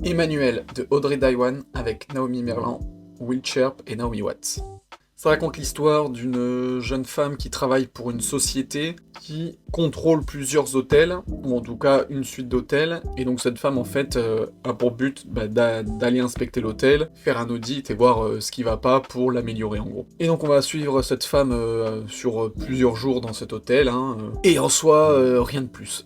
Emmanuel de Audrey Diwan avec Naomi Merlan, Will Sharp et Naomi Watts. Ça raconte l'histoire d'une jeune femme qui travaille pour une société qui contrôle plusieurs hôtels, ou en tout cas une suite d'hôtels, et donc cette femme en fait a pour but d'aller inspecter l'hôtel, faire un audit et voir ce qui va pas pour l'améliorer en gros. Et donc on va suivre cette femme sur plusieurs jours dans cet hôtel, et en soi rien de plus.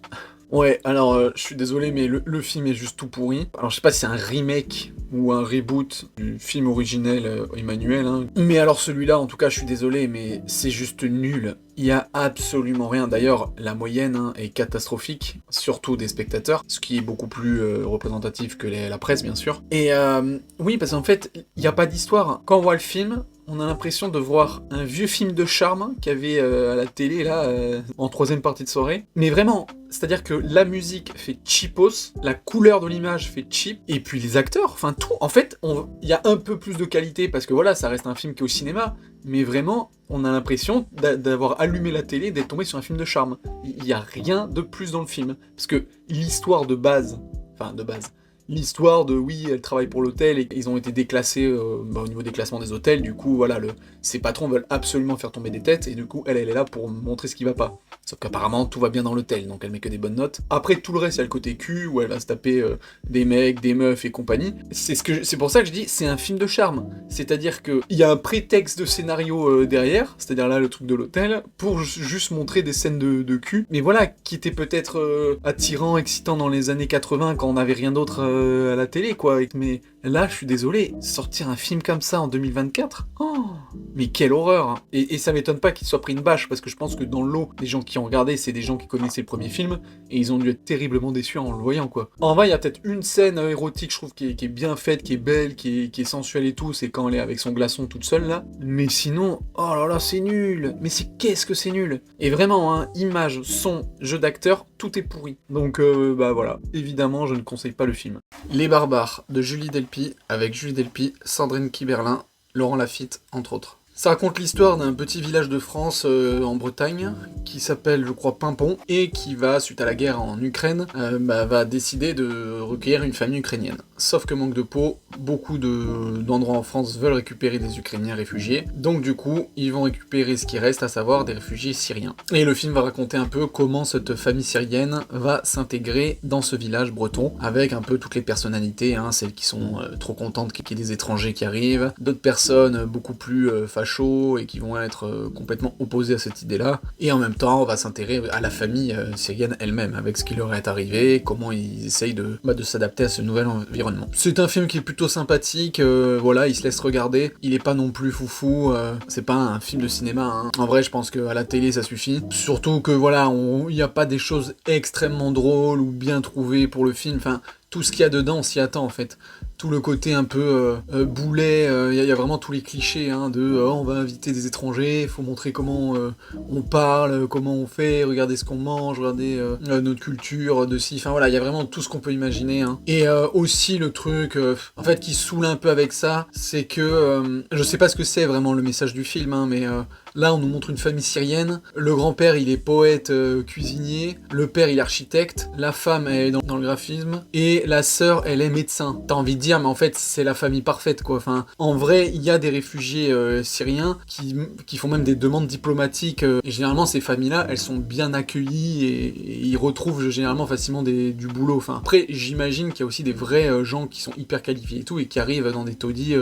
Ouais, alors je suis désolé, mais le film est juste tout pourri. Alors je sais pas si c'est un remake ou un reboot du film originel Emmanuel, mais alors celui-là, en tout cas, je suis désolé, mais c'est juste nul. Il y a absolument rien. D'ailleurs, la moyenne est catastrophique, surtout des spectateurs, ce qui est beaucoup plus représentatif que la presse, bien sûr. Et oui, parce qu'en fait, il n'y a pas d'histoire. Quand on voit le film, on a l'impression de voir un vieux film de charme qu'il y avait à la télé, là, en troisième partie de soirée. Mais vraiment, c'est-à-dire que la musique fait cheapos, la couleur de l'image fait cheap, et puis les acteurs, enfin tout. En fait, il y a un peu plus de qualité, parce que voilà, ça reste un film qui est au cinéma, mais vraiment, on a l'impression d'avoir allumé la télé, d'être tombé sur un film de charme. Il n'y a rien de plus dans le film. Parce que l'histoire de base, l'histoire de oui, elle travaille pour l'hôtel et ils ont été déclassés au niveau des classements des hôtels, du coup voilà, ses patrons veulent absolument faire tomber des têtes et du coup elle est là pour montrer ce qui va pas. Sauf qu'apparemment tout va bien dans l'hôtel, donc elle met que des bonnes notes. Après tout le reste, il y a le côté cul où elle va se taper des mecs, des meufs et compagnie. C'est pour ça que je dis c'est un film de charme. C'est-à-dire qu'il y a un prétexte de scénario derrière, c'est-à-dire là le truc de l'hôtel, pour juste montrer des scènes de cul, mais voilà, qui étaient peut-être attirants, excitants dans les années 80 quand on n'avait rien d'autre à la télé, quoi. Mais là, je suis désolé, sortir un film comme ça en 2024, oh, mais quelle horreur, hein. Et ça m'étonne pas qu'il soit pris une bâche, parce que je pense que dans l'eau, les gens qui ont regardé, c'est des gens qui connaissaient le premier film, et ils ont dû être terriblement déçus en le voyant, quoi. En vrai, il y a peut-être une scène érotique, je trouve, qui est bien faite, qui est belle, qui est sensuelle et tout, c'est quand elle est avec son glaçon toute seule, là. Mais sinon, oh là là, c'est nul. Mais qu'est-ce que c'est nul. Et vraiment, hein, image, son, jeu d'acteur, tout est pourri. Donc, bah voilà, évidemment, je ne conseille pas le film. Les Barbares, de Julie Delpy, avec Julie Delpy, Sandrine Kiberlin, Laurent Lafitte, entre autres. Ça raconte l'histoire d'un petit village de France en Bretagne, qui s'appelle, je crois, Pimpon, et qui va, suite à la guerre en Ukraine, va décider de recueillir une famille ukrainienne. Sauf que manque de peau, beaucoup d'endroits en France veulent récupérer des Ukrainiens réfugiés, donc du coup, ils vont récupérer ce qui reste, à savoir des réfugiés syriens. Et le film va raconter un peu comment cette famille syrienne va s'intégrer dans ce village breton, avec un peu toutes les personnalités, celles qui sont trop contentes qu'il y ait des étrangers qui arrivent, d'autres personnes beaucoup plus fâcheuses, et qui vont être complètement opposés à cette idée-là, et en même temps on va s'intéresser à la famille syrienne elle-même, avec ce qui leur est arrivé, comment ils essayent de s'adapter à ce nouvel environnement. C'est un film qui est plutôt sympathique, voilà, il se laisse regarder, il est pas non plus foufou, c'est pas un film de cinéma, En vrai je pense qu'à la télé ça suffit, surtout que voilà, il n'y a pas des choses extrêmement drôles ou bien trouvées pour le film, enfin, tout ce qu'il y a dedans, on s'y attend en fait. Tout le côté un peu boulet, il y a vraiment tous les clichés on va inviter des étrangers, il faut montrer comment on parle, comment on fait, regardez ce qu'on mange, regardez notre culture, de ci, enfin voilà, il y a vraiment tout ce qu'on peut imaginer. Et aussi le truc, en fait, qui saoule un peu avec ça, c'est que, je sais pas ce que c'est vraiment le message du film, mais là, on nous montre une famille syrienne. Le grand-père, il est poète, cuisinier. Le père, il est architecte. La femme, elle est dans le graphisme. Et la sœur, elle est médecin. T'as envie de dire, mais en fait, c'est la famille parfaite, quoi. Enfin, en vrai, il y a des réfugiés syriens qui font même des demandes diplomatiques. Et généralement, ces familles-là, elles sont bien accueillies et ils retrouvent généralement facilement du boulot. Enfin, après, j'imagine qu'il y a aussi des vrais gens qui sont hyper qualifiés et tout et qui arrivent dans des taudis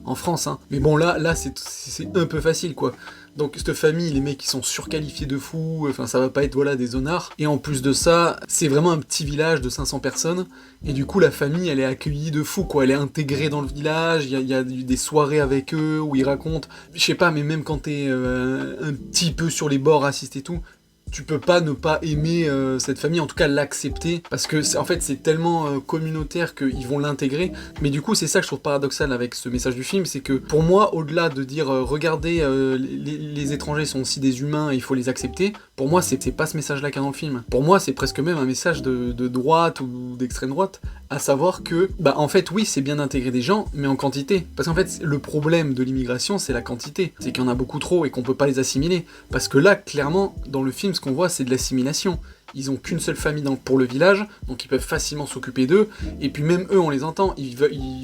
en France. Mais bon, là, c'est un peu facile, quoi. Donc cette famille, les mecs qui sont surqualifiés de fou, enfin ça va pas être voilà des zonards. Et en plus de ça, c'est vraiment un petit village de 500 personnes. Et du coup la famille, elle est accueillie de fou quoi. Elle est intégrée dans le village, il y a des soirées avec eux où ils racontent. Je sais pas, mais même quand t'es un petit peu sur les bords racistes et tout, tu peux pas ne pas aimer cette famille, en tout cas l'accepter, parce que en fait c'est tellement communautaire qu'ils vont l'intégrer, mais du coup c'est ça que je trouve paradoxal avec ce message du film, c'est que pour moi, au-delà de dire regardez, les étrangers sont aussi des humains et il faut les accepter, pour moi c'est pas ce message-là qu'il y a dans le film. Pour moi c'est presque même un message de droite ou d'extrême droite, à savoir que, en fait oui c'est bien d'intégrer des gens, mais en quantité, parce qu'en fait le problème de l'immigration c'est la quantité, c'est qu'il y en a beaucoup trop et qu'on peut pas les assimiler, parce que là clairement dans le film ce qu'on voit c'est de l'assimilation. ils ont qu'une seule famille pour le village, donc ils peuvent facilement s'occuper d'eux, et puis même eux, on les entend, ils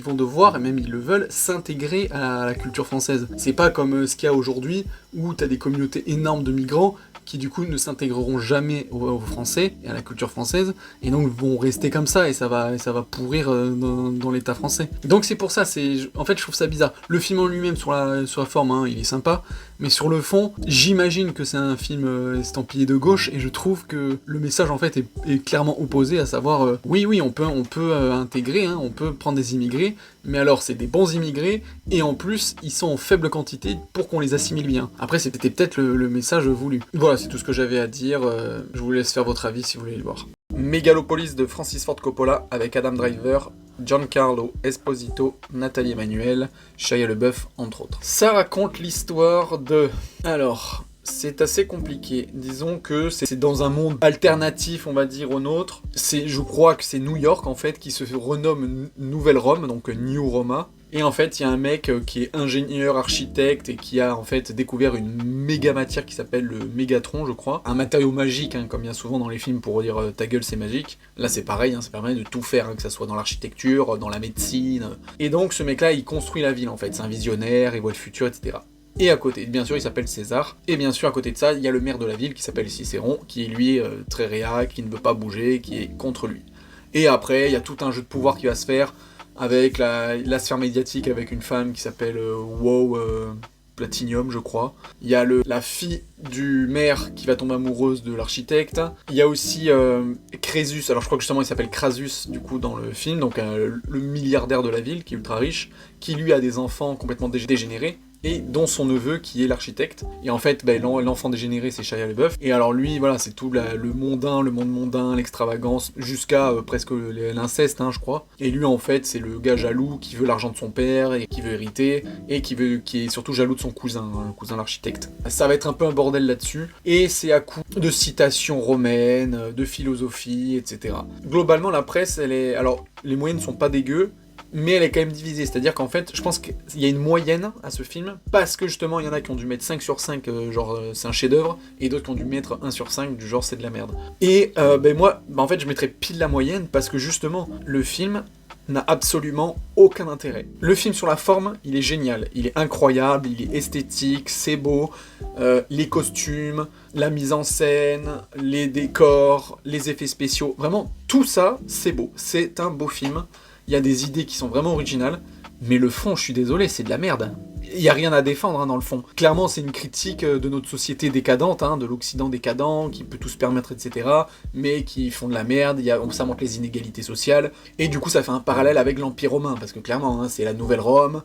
vont devoir, et même ils le veulent, s'intégrer à la culture française. C'est pas comme ce qu'il y a aujourd'hui, où t'as des communautés énormes de migrants, qui du coup ne s'intégreront jamais aux Français et à la culture française, et donc vont rester comme ça, et ça va pourrir dans l'état français. Donc c'est pour ça, en fait je trouve ça bizarre. Le film en lui-même, sur la forme, hein, il est sympa, mais sur le fond, j'imagine que c'est un film estampillé de gauche, et je trouve que le message en fait est clairement opposé, à savoir, oui, on peut intégrer, hein, on peut prendre des immigrés, mais alors c'est des bons immigrés, et en plus, ils sont en faible quantité pour qu'on les assimile bien. Après, c'était peut-être le message voulu. Voilà, c'est tout ce que j'avais à dire, je vous laisse faire votre avis si vous voulez le voir. Megalopolis de Francis Ford Coppola, avec Adam Driver, Giancarlo Esposito, Nathalie Emmanuel, Shia LaBeouf, entre autres. Ça raconte l'histoire de... Alors... C'est assez compliqué. Disons que c'est dans un monde alternatif, on va dire, au nôtre. Je crois que c'est New York, en fait, qui se renomme Nouvelle Rome, donc New Roma. Et en fait, il y a un mec qui est ingénieur, architecte, et qui a en fait découvert une méga matière qui s'appelle le mégatron, je crois. Un matériau magique, hein, comme bien souvent dans les films pour dire ta gueule c'est magique. Là c'est pareil, hein, ça permet de tout faire, hein, que ça soit dans l'architecture, dans la médecine. Et donc ce mec-là, il construit la ville en fait. C'est un visionnaire, il voit le futur, etc. Et à côté, bien sûr, il s'appelle César. Et bien sûr, à côté de ça, il y a le maire de la ville qui s'appelle Cicéron, qui est lui très réac, qui ne veut pas bouger, qui est contre lui. Et après, il y a tout un jeu de pouvoir qui va se faire avec la sphère médiatique, avec une femme qui s'appelle Platinium, je crois. Il y a la fille du maire qui va tomber amoureuse de l'architecte. Il y a aussi Crésus, alors je crois que justement il s'appelle Crasus du coup dans le film, donc le milliardaire de la ville qui est ultra riche, qui lui a des enfants complètement dégénérés, et dont son neveu qui est l'architecte. Et en fait, l'enfant dégénéré c'est Shia LaBeouf. Et alors lui, voilà, c'est tout le monde mondain, l'extravagance, jusqu'à presque l'inceste, hein, je crois. Et lui en fait, c'est le gars jaloux qui veut l'argent de son père et qui veut hériter, et qui est surtout jaloux de son cousin, hein, le cousin l'architecte. Ça va être un peu un bordel là-dessus, et c'est à coup de citations romaines, de philosophie, etc. Globalement, la presse, alors, les moyennes sont pas dégueu, mais elle est quand même divisée, c'est-à-dire qu'en fait, je pense qu'il y a une moyenne à ce film, parce que justement, il y en a qui ont dû mettre 5 sur 5, genre c'est un chef-d'œuvre, et d'autres qui ont dû mettre 1 sur 5, du genre c'est de la merde. Et moi, en fait, je mettrais pile la moyenne, parce que justement, le film n'a absolument aucun intérêt. Le film sur la forme, il est génial, il est incroyable, il est esthétique, c'est beau, les costumes, la mise en scène, les décors, les effets spéciaux, vraiment tout ça, c'est beau, c'est un beau film. Il y a des idées qui sont vraiment originales, mais le fond, je suis désolé, c'est de la merde. Il n'y a rien à défendre hein, dans le fond. Clairement, c'est une critique de notre société décadente, hein, de l'Occident décadent, qui peut tout se permettre, etc., mais qui font de la merde, ça montre les inégalités sociales, et du coup ça fait un parallèle avec l'Empire romain, parce que clairement, hein, c'est la Nouvelle Rome,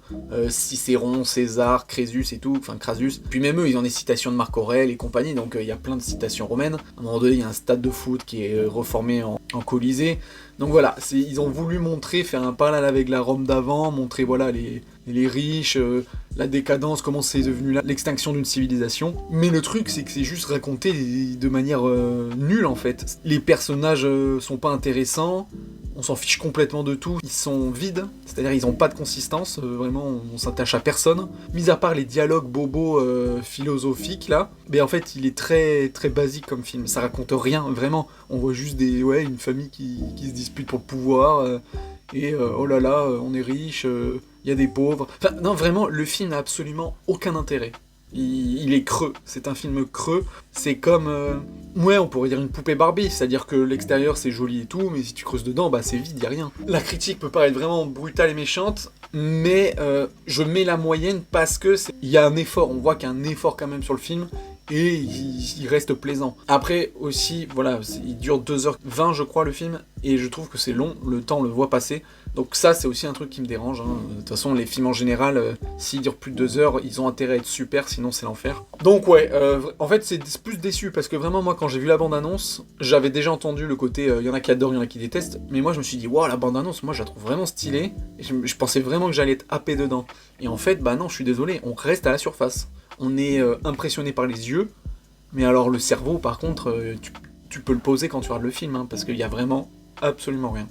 Cicéron, César, Crésus et tout, enfin Crasus, puis même eux, ils ont des citations de Marc Aurèle et compagnie, donc il y a plein de citations romaines. À un moment donné, il y a un stade de foot qui est reformé en Colisée. Donc voilà, ils ont voulu faire un parallèle avec la Rome d'avant, montrer voilà les riches, la décadence, comment c'est devenu l'extinction d'une civilisation. Mais le truc, c'est que c'est juste raconté de manière nulle en fait. Les personnages sont pas intéressants, on s'en fiche complètement de tout, ils sont vides, c'est-à-dire ils ont pas de consistance, vraiment on s'attache à personne. Mis à part les dialogues bobos philosophiques là, mais en fait il est très très basique comme film, ça raconte rien, vraiment. On voit juste une famille qui se dispute pour le pouvoir, oh là là, on est riche, il y a des pauvres. Enfin, non, vraiment, le film n'a absolument aucun intérêt. Il est creux, c'est un film creux, c'est comme... on pourrait dire une poupée Barbie, c'est-à-dire que l'extérieur c'est joli et tout, mais si tu creuses dedans, c'est vide, y a rien. La critique peut paraître vraiment brutale et méchante, mais je mets la moyenne parce que il y a un effort, on voit qu'il y a un effort quand même sur le film, et il reste plaisant. Après aussi, voilà, il dure 2h20 je crois le film, et je trouve que c'est long, le temps on le voit passer, donc ça c'est aussi un truc qui me dérange, hein. De toute façon les films en général, s'ils durent plus de 2 heures, ils ont intérêt à être super, sinon c'est l'enfer. Donc en fait c'est plus déçu, parce que vraiment moi quand j'ai vu la bande-annonce, j'avais déjà entendu le côté, il y en a qui adorent, il y en a qui détestent, mais moi je me suis dit, waouh la bande-annonce, moi je la trouve vraiment stylée, et je pensais vraiment que j'allais être happé dedans. Et en fait, non, je suis désolé, on reste à la surface. On est impressionné par les yeux, mais alors le cerveau, par contre, tu peux le poser quand tu regardes le film, hein, parce qu'il y a vraiment absolument rien.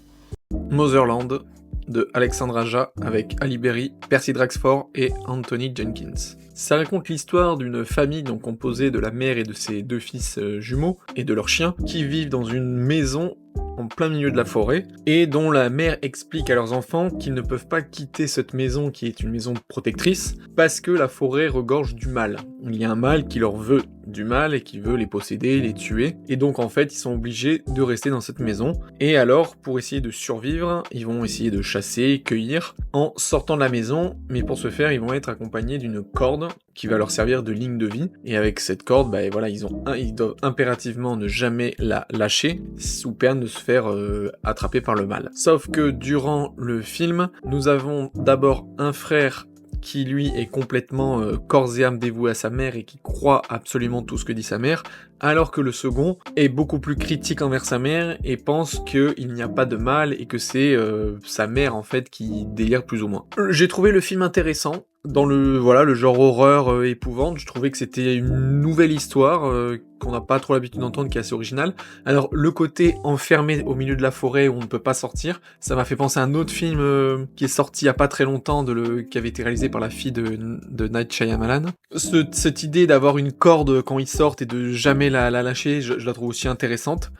Motherland, de Alexandre Aja avec Ali Berry, Percy Draxford et Anthony Jenkins. Ça raconte l'histoire d'une famille donc composée de la mère et de ses 2 fils jumeaux et de leurs chiens qui vivent dans une maison en plein milieu de la forêt, et dont la mère explique à leurs enfants qu'ils ne peuvent pas quitter cette maison qui est une maison protectrice, parce que la forêt regorge du mal. Il y a un mal qui leur veut du mal et qui veut les posséder, les tuer, et donc en fait ils sont obligés de rester dans cette maison, et alors pour essayer de survivre, ils vont essayer de chasser, cueillir, en sortant de la maison, mais pour ce faire ils vont être accompagnés d'une corde qui va leur servir de ligne de vie, et avec cette corde, voilà, ils doivent impérativement ne jamais la lâcher, sous peine de se faire attraper par le mal. Sauf que durant le film, nous avons d'abord un frère qui lui est complètement corps et âme dévoué à sa mère et qui croit absolument tout ce que dit sa mère, alors que le second est beaucoup plus critique envers sa mère et pense qu'il n'y a pas de mal et que c'est sa mère en fait qui délire plus ou moins. J'ai trouvé le film intéressant, dans le genre horreur épouvante. Je trouvais que c'était une nouvelle histoire qu'on n'a pas trop l'habitude d'entendre, qui est assez originale. Alors le côté enfermé au milieu de la forêt où on ne peut pas sortir, ça m'a fait penser à un autre film qui est sorti il y a pas très longtemps, qui avait été réalisé par la fille de Night Shyamalan. Cette idée d'avoir une corde quand ils sortent et de jamais la lâcher, je la trouve aussi intéressante.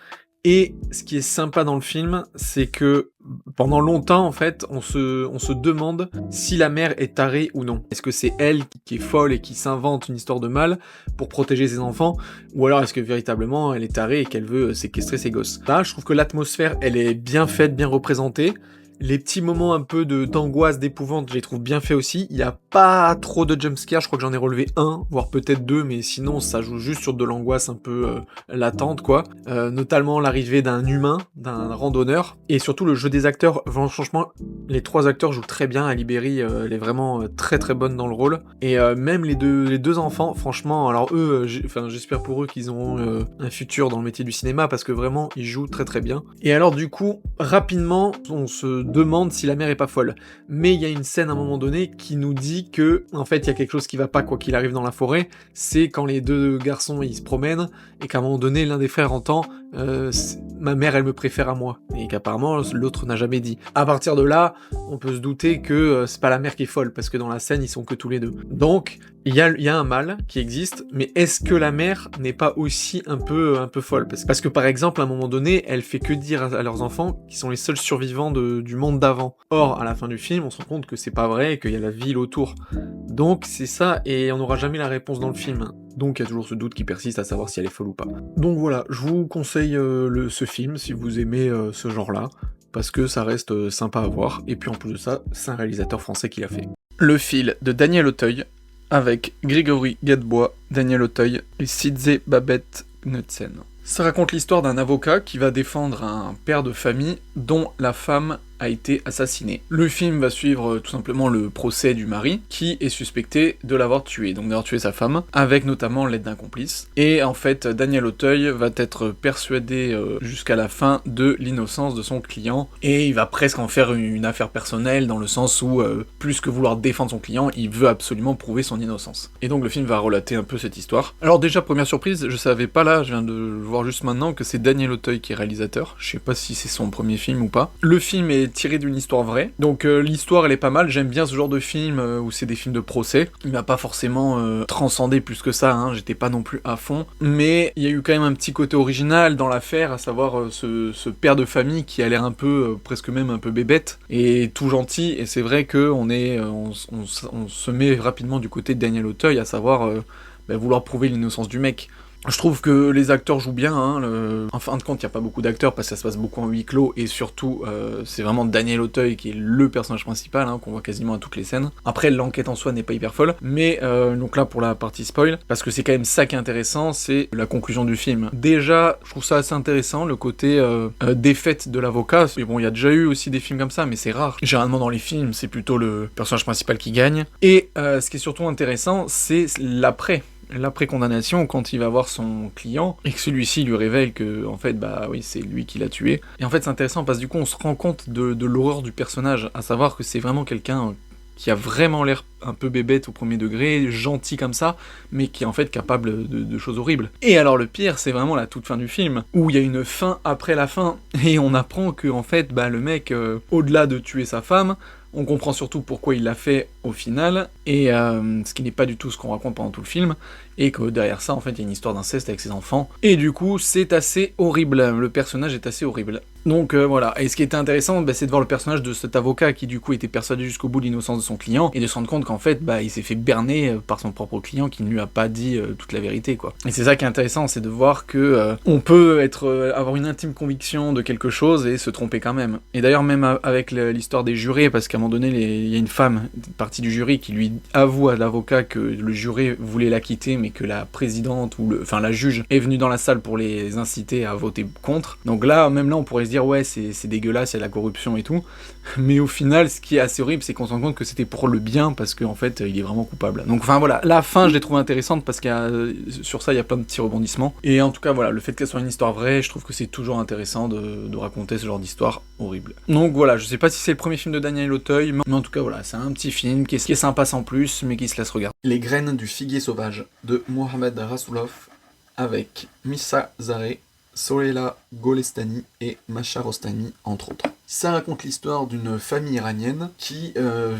Et ce qui est sympa dans le film, c'est que pendant longtemps, en fait, on se demande si la mère est tarée ou non. Est-ce que c'est elle qui est folle et qui s'invente une histoire de mal pour protéger ses enfants, ou alors est-ce que véritablement elle est tarée et qu'elle veut séquestrer ses gosses? Là, je trouve que l'atmosphère, elle est bien faite, bien représentée. Les petits moments un peu d'angoisse, d'épouvante, je les trouve bien faits aussi. Il n'y a pas trop de jumpscares, je crois que j'en ai relevé 1, voire peut-être 2, mais sinon ça joue juste sur de l'angoisse un peu latente, quoi. Notamment l'arrivée d'un humain, d'un randonneur, et surtout le jeu des acteurs. Franchement, les 3 acteurs jouent très bien. Ali Berry, elle est vraiment très très bonne dans le rôle. Et même les deux enfants, franchement, alors eux, j'espère pour eux qu'ils auront un futur dans le métier du cinéma, parce que vraiment, ils jouent très très bien. Et alors du coup, rapidement, on se demande si la mère est pas folle. Mais il y a une scène à un moment donné qui nous dit que, en fait, il y a quelque chose qui va pas quoi qu'il arrive dans la forêt. C'est quand les 2 garçons ils se promènent et qu'à un moment donné, l'un des frères entend ma mère elle me préfère à moi, et qu'apparemment l'autre n'a jamais dit. À partir de là, on peut se douter que c'est pas la mère qui est folle, parce que dans la scène ils sont que tous les 2. Donc il y a un mal qui existe, mais est-ce que la mère n'est pas aussi un peu folle? Parce que par exemple, à un moment donné, elle fait que dire à leurs enfants qu'ils sont les seuls survivants du monde d'avant. Or, à la fin du film, on se rend compte que c'est pas vrai et qu'il y a la ville autour. Donc c'est ça, et on n'aura jamais la réponse dans le film. Donc il y a toujours ce doute qui persiste à savoir si elle est folle ou pas. Donc voilà, je vous conseille ce film si vous aimez ce genre-là, parce que ça reste sympa à voir, et puis en plus de ça, c'est un réalisateur français qui l'a fait. Le Fil de Daniel Auteuil, avec Grégory Gadebois, Daniel Auteuil et Sidze Babette Knudsen. Ça raconte l'histoire d'un avocat qui va défendre un père de famille dont la femme a été assassiné. Le film va suivre tout simplement le procès du mari, qui est suspecté de l'avoir tué, donc d'avoir tué sa femme, avec notamment l'aide d'un complice. Et en fait, Daniel Auteuil va être persuadé jusqu'à la fin de l'innocence de son client, et il va presque en faire une affaire personnelle, dans le sens où, plus que vouloir défendre son client, il veut absolument prouver son innocence. Et donc le film va relater un peu cette histoire. Alors déjà, première surprise, je savais pas là, je viens de le voir juste maintenant, que c'est Daniel Auteuil qui est réalisateur. Je sais pas si c'est son premier film ou pas. Le film est tiré d'une histoire vraie, donc l'histoire elle est pas mal. J'aime bien ce genre de film où c'est des films de procès. Il m'a pas forcément transcendé plus que ça, hein, j'étais pas non plus à fond, mais il y a eu quand même un petit côté original dans l'affaire, à savoir ce père de famille qui a l'air un peu, presque même un peu bébête, et tout gentil, et c'est vrai que on se met rapidement du côté de Daniel Auteuil, à savoir vouloir prouver l'innocence du mec. Je trouve que les acteurs jouent bien, en fin de compte il n'y a pas beaucoup d'acteurs parce que ça se passe beaucoup en huis clos, et surtout c'est vraiment Daniel Auteuil qui est le personnage principal, qu'on voit quasiment à toutes les scènes. Après l'enquête en soi n'est pas hyper folle, mais donc là pour la partie spoil, parce que c'est quand même ça qui est intéressant, c'est la conclusion du film. Déjà je trouve ça assez intéressant, le côté défaite de l'avocat, mais bon il y a déjà eu aussi des films comme ça, mais c'est rare. Généralement dans les films c'est plutôt le personnage principal qui gagne, et ce qui est surtout intéressant c'est l'après-condamnation, quand il va voir son client, et que celui-ci lui révèle que, en fait, oui, c'est lui qui l'a tué. Et en fait, c'est intéressant, parce que du coup, on se rend compte de l'horreur du personnage, à savoir que c'est vraiment quelqu'un qui a vraiment l'air un peu bébête au premier degré, gentil comme ça, mais qui est en fait capable de choses horribles. Et alors le pire, c'est vraiment la toute fin du film, où il y a une fin après la fin, et on apprend que en fait, le mec, au-delà de tuer sa femme, on comprend surtout pourquoi il l'a fait au final, et ce qui n'est pas du tout ce qu'on raconte pendant tout le film, et que derrière ça, en fait, il y a une histoire d'inceste avec ses enfants, et du coup, c'est assez horrible, le personnage est assez horrible. Donc voilà, et ce qui était intéressant, c'est de voir le personnage de cet avocat qui du coup était persuadé jusqu'au bout de l'innocence de son client, et de se rendre compte qu'en fait, il s'est fait berner par son propre client qui ne lui a pas dit toute la vérité, quoi. Et c'est ça qui est intéressant, c'est de voir que on peut avoir une intime conviction de quelque chose et se tromper quand même. Et d'ailleurs, même avec l'histoire des jurés, parce qu'à un moment donné, il y a une femme, partie du jury, qui lui avoue à l'avocat que le juré voulait l'acquitter, mais que la présidente, enfin la juge, est venue dans la salle pour les inciter à voter contre. Donc là, même là, on pourrait se dire, ouais, c'est dégueulasse, il y a de la corruption et tout. Mais au final, ce qui est assez horrible, c'est qu'on se rend compte que c'était pour le bien, parce qu'en fait, il est vraiment coupable. Donc enfin voilà, la fin, je l'ai trouvée intéressante, parce sur ça, il y a plein de petits rebondissements. Et en tout cas, voilà, le fait qu'elle soit une histoire vraie, je trouve que c'est toujours intéressant de raconter ce genre d'histoire horrible. Donc voilà, je sais pas si c'est le premier film de Daniel Auteuil, mais en tout cas, voilà, c'est un petit film qui est sympa sans plus, mais qui se laisse regarder. Les graines du figuier sauvage, de Mohamed Rasoulov, avec Missa Zareh, Sohaila Golestani et Masha Rostani, entre autres. Ça raconte l'histoire d'une famille iranienne qui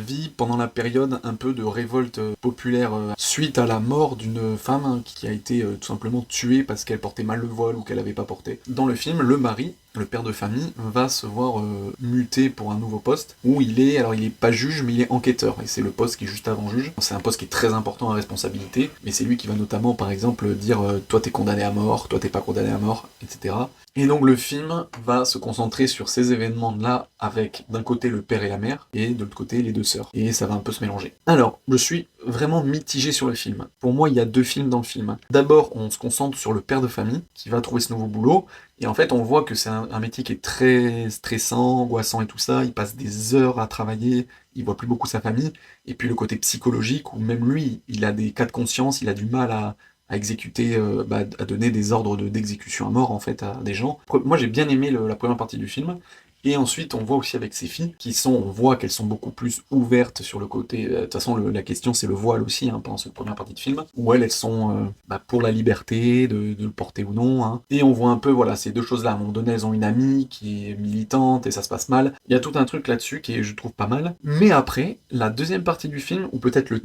vit pendant la période un peu de révolte populaire suite à la mort d'une femme qui a été tout simplement tuée parce qu'elle portait mal le voile ou qu'elle n'avait pas porté. Dans le film, le mari, le père de famille, va se voir muté pour un nouveau poste où il est pas juge mais il est enquêteur, et c'est le poste qui est juste avant juge. C'est un poste qui est très important à responsabilité, mais c'est lui qui va notamment par exemple dire toi t'es condamné à mort, toi t'es pas condamné à mort, etc. Et donc le film va se concentrer sur ces événements-là avec d'un côté le père et la mère, et de l'autre côté les deux sœurs. Et ça va un peu se mélanger. Alors, je suis vraiment mitigé sur le film. Pour moi, il y a deux films dans le film. D'abord, on se concentre sur le père de famille, qui va trouver ce nouveau boulot, et en fait, on voit que c'est un métier qui est très stressant, angoissant et tout ça, il passe des heures à travailler, il voit plus beaucoup sa famille, et puis le côté psychologique, où même lui, il a des cas de conscience, il a du mal à exécuter, à donner des ordres d'exécution à mort en fait à des gens. Moi j'ai bien aimé la première partie du film, et ensuite on voit aussi avec ses filles, on voit qu'elles sont beaucoup plus ouvertes sur le côté, de toute façon la question c'est le voile aussi, pendant cette première partie de film, où elles sont pour la liberté, de le porter ou non, et on voit un peu, voilà, ces deux choses-là, à un moment donné elles ont une amie qui est militante et ça se passe mal, il y a tout un truc là-dessus qui est, je trouve, pas mal, mais après, la deuxième partie du film, ou peut-être le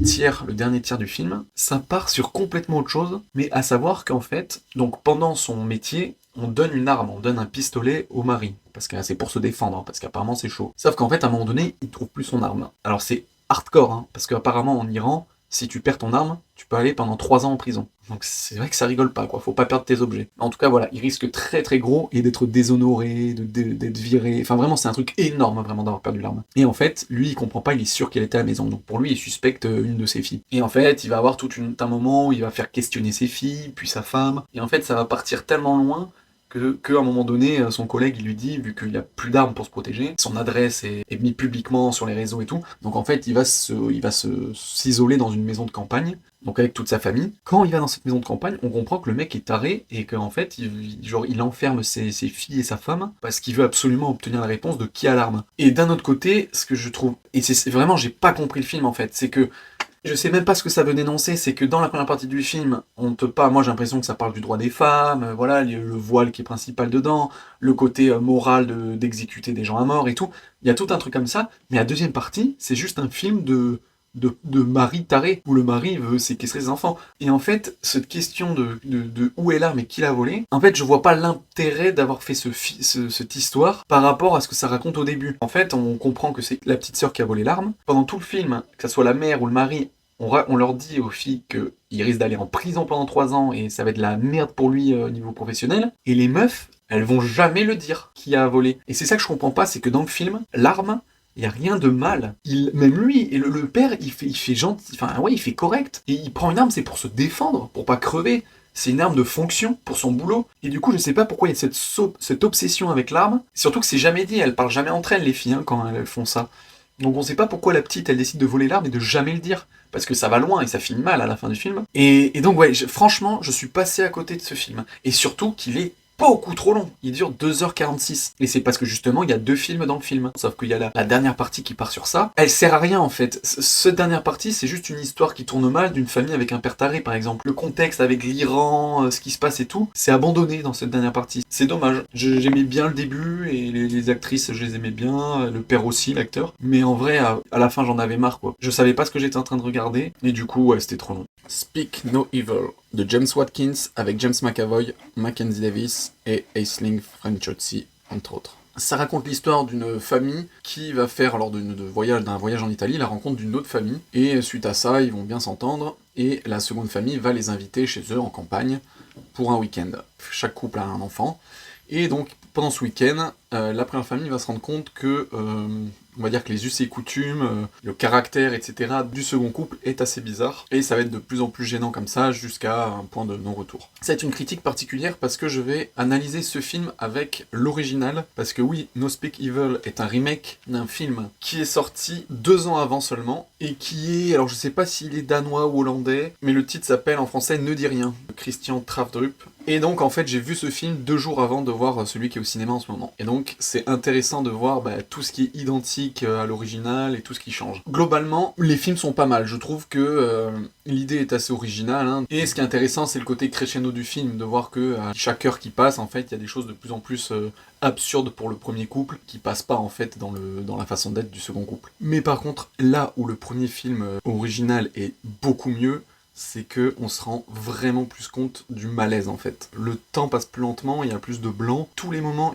dernier tiers du film, ça part sur complètement autre chose, mais à savoir qu'en fait, donc pendant son métier, on donne une arme, on donne un pistolet au mari, parce que c'est pour se défendre, parce qu'apparemment c'est chaud. Sauf qu'en fait, à un moment donné, il trouve plus son arme. Alors c'est hardcore, parce qu'apparemment en Iran, si tu perds ton arme, tu peux aller pendant 3 ans en prison. Donc c'est vrai que ça rigole pas, quoi, faut pas perdre tes objets. En tout cas, voilà, il risque très très gros, et d'être déshonoré, d'être viré, enfin vraiment c'est un truc énorme, vraiment, d'avoir perdu l'arme. Et en fait, lui il comprend pas, il est sûr qu'elle était à la maison, donc pour lui il suspecte une de ses filles. Et en fait, il va avoir un moment où il va faire questionner ses filles, puis sa femme, et en fait ça va partir tellement loin, qu'à un moment donné, son collègue il lui dit, vu qu'il n'y a plus d'armes pour se protéger, son adresse est mise publiquement sur les réseaux et tout, donc en fait il va s'isoler dans une maison de campagne, donc avec toute sa famille. Quand il va dans cette maison de campagne, on comprend que le mec est taré, et qu'en fait il enferme ses filles et sa femme, parce qu'il veut absolument obtenir la réponse de qui a l'arme. Et d'un autre côté, ce que je trouve, et c'est vraiment, j'ai pas compris le film en fait, c'est que je sais même pas ce que ça veut dénoncer, c'est que dans la première partie du film, moi j'ai l'impression que ça parle du droit des femmes, voilà, le voile qui est principal dedans, le côté moral d'exécuter des gens à mort et tout, il y a tout un truc comme ça, mais la deuxième partie, c'est juste un film de mari taré, où le mari veut séquestrer ses enfants. Et en fait, cette question de où est l'arme et qui l'a volée, en fait, je vois pas l'intérêt d'avoir fait cette histoire par rapport à ce que ça raconte au début. En fait, on comprend que c'est la petite sœur qui a volé l'arme. Pendant tout le film, que ça soit la mère ou le mari, on leur dit aux filles qu'il risque d'aller en prison pendant 3 ans et ça va être de la merde pour lui au niveau professionnel. Et les meufs, elles vont jamais le dire qui a volé. Et c'est ça que je comprends pas, c'est que dans le film, l'arme, il n'y a rien de mal. Même lui, et le père, il fait gentil, enfin ouais, il fait correct. Et il prend une arme, c'est pour se défendre, pour pas crever. C'est une arme de fonction pour son boulot. Et du coup, je sais pas pourquoi il y a cette obsession avec l'arme. Surtout que c'est jamais dit, elles parlent jamais entre elles, les filles, quand elles font ça. Donc on sait pas pourquoi la petite, elle décide de voler l'arme et de jamais le dire. Parce que ça va loin et ça finit mal à la fin du film. Et donc ouais, franchement, je suis passé à côté de ce film. Et surtout qu'il est beaucoup trop long. Il dure 2h46. Et c'est parce que justement, il y a 2 films dans le film. Sauf qu'il y a la dernière partie qui part sur ça. Elle sert à rien en fait. Cette dernière partie, c'est juste une histoire qui tourne mal d'une famille avec un père taré par exemple. Le contexte avec l'Iran, ce qui se passe et tout, c'est abandonné dans cette dernière partie. C'est dommage. J'aimais bien le début et les actrices, je les aimais bien. Le père aussi, l'acteur. Mais en vrai, à la fin, j'en avais marre quoi. Je savais pas ce que j'étais en train de regarder. Et du coup, ouais, c'était trop long. Speak No Evil de James Watkins avec James McAvoy, Mackenzie Davis et Aisling Franciosi, entre autres. Ça raconte l'histoire d'une famille qui va faire, lors d'un voyage en Italie, la rencontre d'une autre famille, et suite à ça, ils vont bien s'entendre, et la seconde famille va les inviter chez eux en campagne pour un week-end. Chaque couple a un enfant, et donc pendant ce week-end, la première famille va se rendre compte que, on va dire que les us et coutumes, le caractère, etc. du second couple est assez bizarre, et ça va être de plus en plus gênant comme ça, jusqu'à un point de non-retour. Ça va être une critique particulière parce que je vais analyser ce film avec l'original, parce que oui, No Speak Evil est un remake d'un film qui est sorti 2 ans avant seulement, et qui est, alors je sais pas s'il est danois ou hollandais, mais le titre s'appelle en français Ne dis rien, de Christian Travdrup. Et donc en fait j'ai vu ce film 2 jours avant de voir celui qui est au cinéma en ce moment. Et donc c'est intéressant de voir tout ce qui est identique à l'original et tout ce qui change. Globalement, les films sont pas mal. Je trouve que l'idée est assez originale. Hein. Et ce qui est intéressant, c'est le côté crescendo du film, de voir que à chaque heure qui passe, en fait, il y a des choses de plus en plus absurdes pour le premier couple qui passent pas en fait dans la façon d'être du second couple. Mais par contre, là où le premier film original est beaucoup mieux, c'est que on se rend vraiment plus compte du malaise en fait. Le temps passe plus lentement, il y a plus de blanc. Tous les moments,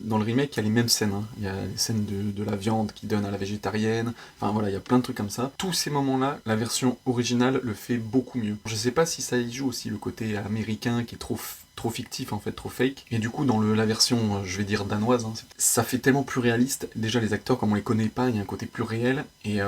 dans le remake, il y a les mêmes scènes. Hein. Il y a les scènes de la viande qui donne à la végétarienne. Enfin voilà, il y a plein de trucs comme ça. Tous ces moments-là, la version originale le fait beaucoup mieux. Je sais pas si ça y joue aussi le côté américain qui est trop fictif en fait, trop fake. Et du coup, dans la version, je vais dire danoise, hein, ça fait tellement plus réaliste. Déjà, les acteurs, comme on les connaît pas, il y a un côté plus réel. Et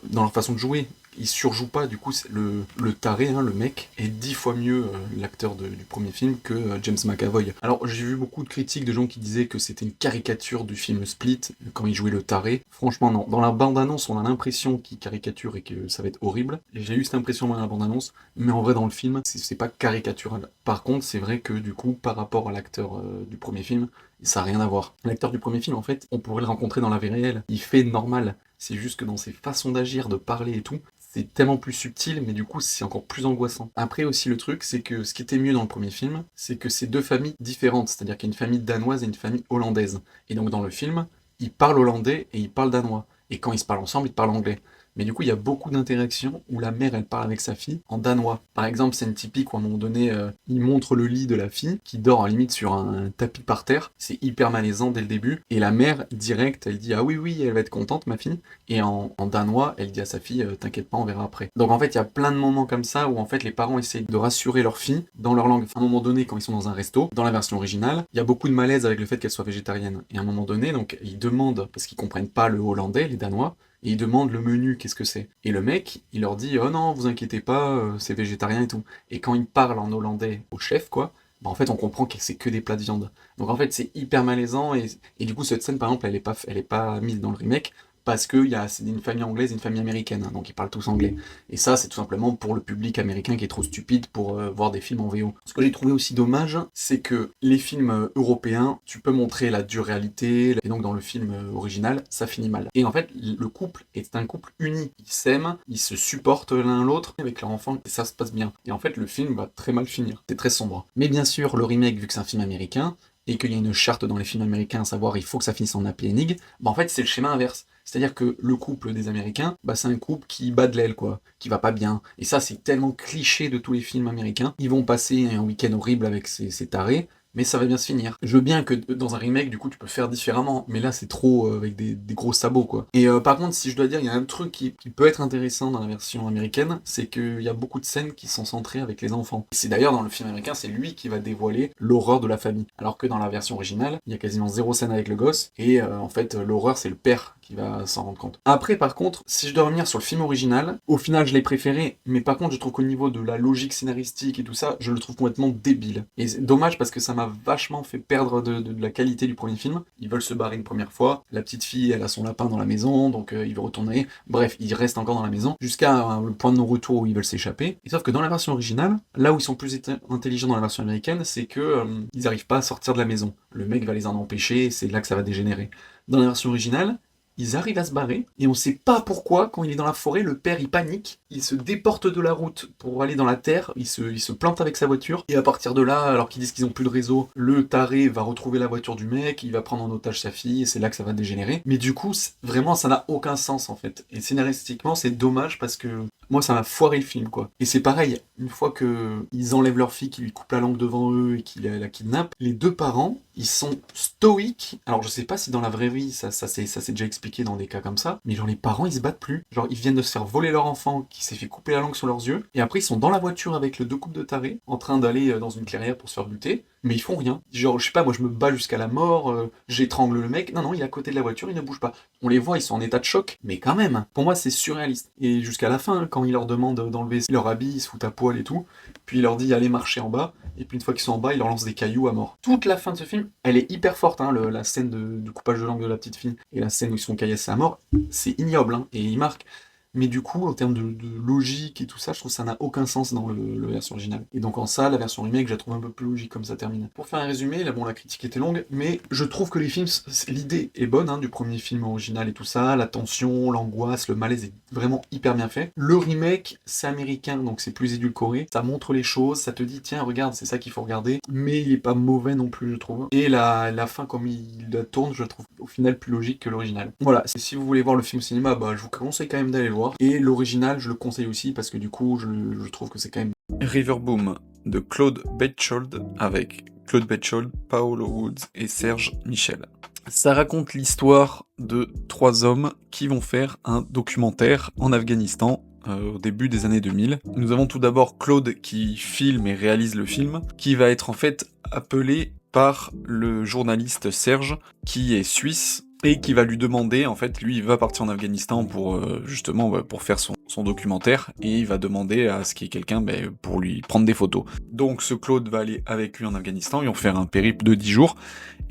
dans leur façon de jouer, ils surjouent pas, du coup, le taré, hein, le mec, est 10 fois mieux l'acteur du premier film que James McAvoy. Alors, j'ai vu beaucoup de critiques de gens qui disaient que c'était une caricature du film Split, quand il jouait le taré. Franchement, non. Dans la bande-annonce, on a l'impression qu'il caricature et que ça va être horrible. Et j'ai eu cette impression dans la bande-annonce, mais en vrai, dans le film, c'est pas caricatural. Par contre, c'est vrai que, du coup, par rapport à l'acteur du premier film, ça n'a rien à voir. L'acteur du premier film, en fait, on pourrait le rencontrer dans la vie réelle. Il fait normal. C'est juste que dans ses façons d'agir, de parler et tout, c'est tellement plus subtil, mais du coup, c'est encore plus angoissant. Après aussi, le truc, c'est que ce qui était mieux dans le premier film, c'est que c'est 2 familles différentes. C'est-à-dire qu'il y a une famille danoise et une famille hollandaise. Et donc, dans le film, ils parlent hollandais et ils parlent danois. Et quand ils se parlent ensemble, ils parlent anglais. Mais du coup, il y a beaucoup d'interactions où la mère, elle parle avec sa fille en danois. Par exemple, scène typique où à un moment donné, il montre le lit de la fille qui dort en limite sur un tapis par terre. C'est hyper malaisant dès le début. Et la mère, direct, elle dit « Ah oui, oui, elle va être contente, ma fille ». Et en danois, elle dit à sa fille « T'inquiète pas, on verra après ». Donc en fait, il y a plein de moments comme ça où en fait les parents essayent de rassurer leur fille dans leur langue. À un moment donné, quand ils sont dans un resto, dans la version originale, il y a beaucoup de malaise avec le fait qu'elle soit végétarienne. Et à un moment donné, donc ils demandent, parce qu'ils comprennent pas le hollandais, les danois, et ils demandent le menu, qu'est-ce que c'est. Et le mec, il leur dit « Oh non, vous inquiétez pas, c'est végétarien et tout ». Et quand il parle en hollandais au chef, quoi, bah en fait on comprend que c'est que des plats de viande. Donc en fait c'est hyper malaisant, et du coup cette scène par exemple elle est pas mise dans le remake, parce que c'est une famille anglaise et une famille américaine, hein, donc ils parlent tous anglais. Et ça, c'est tout simplement pour le public américain qui est trop stupide pour voir des films en VO. Ce que j'ai trouvé aussi dommage, c'est que les films européens, tu peux montrer la dure réalité, et donc dans le film original, ça finit mal. Et en fait, le couple est un couple uni. Ils s'aiment, ils se supportent l'un l'autre avec leur enfant, et ça se passe bien. Et en fait, le film va très mal finir. C'est très sombre. Mais bien sûr, le remake, vu que c'est un film américain, et qu'il y a une charte dans les films américains, à savoir il faut que ça finisse en happy ending, bah en fait c'est le schéma inverse. C'est-à-dire que le couple des Américains, bah c'est un couple qui bat de l'aile, quoi, qui va pas bien. Et ça, c'est tellement cliché de tous les films américains. Ils vont passer un week-end horrible avec ces tarés, mais ça va bien se finir. Je veux bien que dans un remake, du coup, tu peux faire différemment, mais là, c'est trop avec des gros sabots, quoi. Et par contre, si je dois dire, il y a un truc qui peut être intéressant dans la version américaine, c'est qu'il y a beaucoup de scènes qui sont centrées avec les enfants. C'est d'ailleurs, dans le film américain, c'est lui qui va dévoiler l'horreur de la famille. Alors que dans la version originale, il y a quasiment 0 scène avec le gosse, et en fait, l'horreur, c'est le père qu'il va s'en rendre compte. Après, par contre, si je dois revenir sur le film original, au final, je l'ai préféré, mais par contre, je trouve qu'au niveau de la logique scénaristique et tout ça, je le trouve complètement débile. Et c'est dommage parce que ça m'a vachement fait perdre de la qualité du premier film. Ils veulent se barrer une première fois, la petite fille, elle a son lapin dans la maison, donc il veut retourner. Bref, il reste encore dans la maison, jusqu'à le point de non-retour où ils veulent s'échapper. Et sauf que dans la version originale, là où ils sont plus intelligents dans la version américaine, c'est que ils n'arrivent pas à sortir de la maison. Le mec va les en empêcher, c'est là que ça va dégénérer. Dans la version originale, ils arrivent à se barrer, et on sait pas pourquoi, quand il est dans la forêt, le père il panique, il se déporte de la route pour aller dans la terre, il se plante avec sa voiture, et à partir de là, alors qu'ils disent qu'ils ont plus de réseau, le taré va retrouver la voiture du mec, il va prendre en otage sa fille, et c'est là que ça va dégénérer. Mais du coup, vraiment, ça n'a aucun sens en fait. Et scénaristiquement, c'est dommage parce que moi, ça m'a foiré le film, quoi. Et c'est pareil, une fois que ils enlèvent leur fille, qui lui coupe la langue devant eux et qui la kidnappent, les deux parents, ils sont stoïques. Alors, je sais pas si dans la vraie vie, ça s'est déjà expliqué dans des cas comme ça, mais genre, les parents, ils se battent plus. Genre, ils viennent de se faire voler leur enfant qui s'est fait couper la langue sur leurs yeux, et après, ils sont dans la voiture avec le deux couples de tarés, en train d'aller dans une clairière pour se faire buter, mais ils font rien. Genre, je sais pas, moi, je me bats jusqu'à la mort, j'étrangle le mec. Non, non, il est à côté de la voiture, il ne bouge pas. On les voit, ils sont en état de choc, mais quand même, pour moi, c'est surréaliste. Et jusqu'à la fin, quand il leur demande d'enlever leur habit, ils se foutent à poil et tout, puis il leur dit allez marcher en bas, et puis une fois qu'ils sont en bas, il leur lance des cailloux à mort. Toute la fin de ce film, elle est hyper forte, hein, la scène du coupage de langue de la petite fille, et la scène où ils sont caillassés à mort, c'est ignoble, hein, et il marque. Mais du coup, en termes de logique et tout ça, je trouve que ça n'a aucun sens dans le version originale. Et donc en ça, la version remake, je la trouve un peu plus logique comme ça termine. Pour faire un résumé, là bon, la critique était longue, mais je trouve que les films, l'idée est bonne, hein, du premier film original et tout ça, la tension, l'angoisse, le malaise est vraiment hyper bien fait. Le remake, c'est américain, donc c'est plus édulcoré, ça montre les choses, ça te dit, tiens, regarde, c'est ça qu'il faut regarder, mais il est pas mauvais non plus, je trouve. Et la fin, comme il la tourne, je la trouve au final plus logique que l'original. Voilà, si vous voulez voir le film au cinéma, bah, je vous conseille quand même d'aller le voir. Et l'original, je le conseille aussi parce que du coup, je trouve que c'est quand même... Riverboom de Claude Betchold avec Claude Betchold, Paolo Woods et Serge Michel. Ça raconte l'histoire de 3 hommes qui vont faire un documentaire en Afghanistan au début des années 2000. Nous avons tout d'abord Claude qui filme et réalise le film, qui va être en fait appelé par le journaliste Serge, qui est suisse, et qui va lui demander, en fait, lui il va partir en Afghanistan pour justement pour faire son documentaire, et il va demander à ce qu'il y ait quelqu'un pour lui prendre des photos. Donc ce Claude va aller avec lui en Afghanistan, ils vont faire un périple de 10 jours,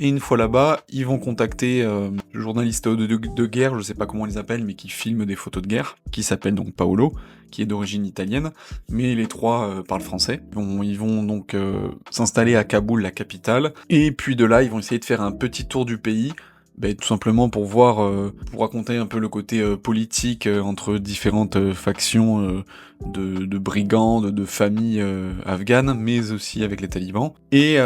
et une fois là-bas, ils vont contacter le journaliste de guerre, je sais pas comment ils appellent, mais qui filme des photos de guerre, qui s'appelle donc Paolo, qui est d'origine italienne, mais les 3 parlent français. Ils vont donc s'installer à Kaboul, la capitale, et puis de là, ils vont essayer de faire un petit tour du pays, tout simplement pour voir, pour raconter un peu le côté politique entre différentes factions de brigands, de familles afghanes, mais aussi avec les talibans, et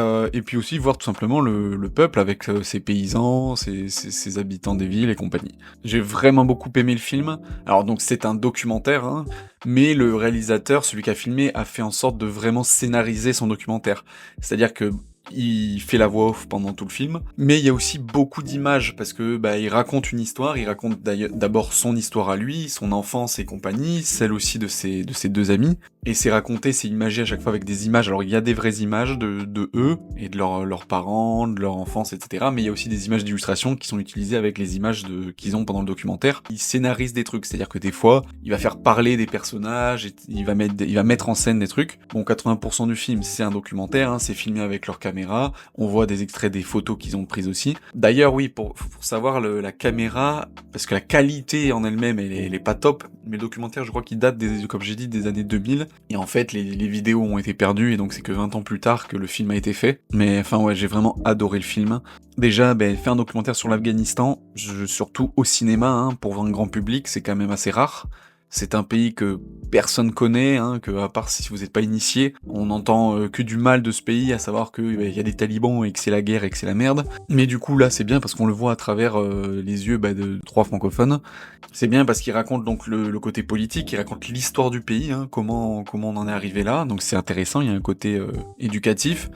puis aussi voir tout simplement le peuple avec ses paysans, ses habitants des villes et compagnie. J'ai vraiment beaucoup aimé le film. Alors donc c'est un documentaire, hein, mais le réalisateur, celui qui a filmé, a fait en sorte de vraiment scénariser son documentaire. C'est-à-dire que il fait la voix off pendant tout le film, mais il y a aussi beaucoup d'images, parce que il raconte une histoire, il raconte d'abord son histoire à lui, son enfance et compagnie, celle aussi de ses 2 amis, et c'est raconté, c'est imagé à chaque fois avec des images. Alors il y a des vraies images de eux, et de leurs parents, de leur enfance, etc., mais il y a aussi des images d'illustration qui sont utilisées avec les images qu'ils ont pendant le documentaire. Il scénarise des trucs, c'est-à-dire que des fois, il va faire parler des personnages, et il va mettre en scène des trucs. Bon, 80% du film, c'est un documentaire, hein, c'est filmé avec leur caméra, on voit des extraits des photos qu'ils ont prises aussi. D'ailleurs, oui, pour savoir la caméra, parce que la qualité en elle-même, elle est pas top, mais le documentaire, je crois qu'il date, comme j'ai dit, des années 2000, et en fait, les vidéos ont été perdues, et donc c'est que 20 ans plus tard que le film a été fait. Mais enfin, ouais, j'ai vraiment adoré le film. Déjà, faire un documentaire sur l'Afghanistan, surtout au cinéma, hein, pour un grand public, c'est quand même assez rare. C'est un pays que personne connaît, hein, que à part si vous n'êtes pas initié, on entend que du mal de ce pays, à savoir qu'il y a des talibans et que c'est la guerre et que c'est la merde. Mais du coup là c'est bien parce qu'on le voit à travers les yeux de 3 francophones. C'est bien parce qu'il raconte donc le côté politique, il raconte l'histoire du pays, hein, comment on en est arrivé là, donc c'est intéressant, il y a un côté éducatif.